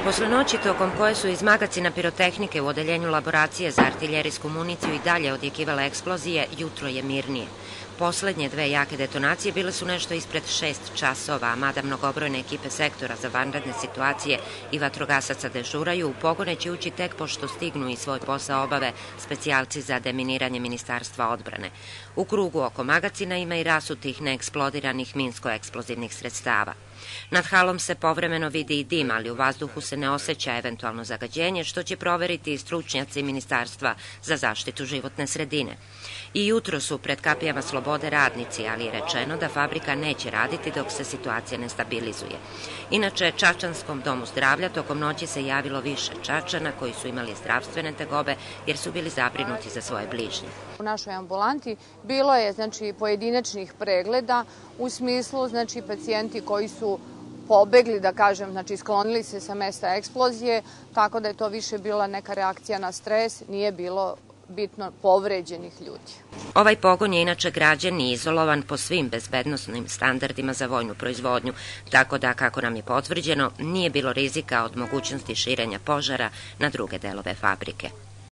Posle noći tokom koje su iz magacina pirotehnike u odeljenju laboracije za artiljerijsku municiju i dalje odjekivale eksplozije, jutro je mirnije. Poslednje dve jake detonacije bile su nešto ispred 6 časova, a mada mnogobrojne ekipe sektora za vanredne situacije i vatrogasaca dežuraju, u pogone će ući tek pošto stignu i svoj posao obave specijalci za deminiranje Ministarstva odbrane. U krugu oko magacina ima i rasutih neeksplodiranih minsko-eksplozivnih sredstava. Nad halom se povremeno vidi i dim, ali u vazduhu se ne osjeća eventualno zagađenje, što će proveriti i stručnjaci Ministarstva za zaštitu životne sredine. I jutro su pred kapijama slobode radnici, ali je rečeno da fabrika neće raditi dok se situacija ne stabilizuje. Inače, Čačanskom domu zdravlja tokom noći se javilo više Čačana koji su imali zdravstvene tegobe jer su bili zabrinuti za svoje bližnje. U našoj ambulanti bilo je pojedinačnih pregleda u smislu pacijenti koji su pobegli, da kažem, sklonili se sa mesta eksplozije, tako da je to više bila neka reakcija na stres, nije bilo bitno povređenih ljudi. Ovaj pogon je inače građen i izolovan po svim bezbednosnim standardima za vojnu proizvodnju, tako da, kako nam je potvrđeno, nije bilo rizika od mogućnosti širenja požara na druge delove fabrike.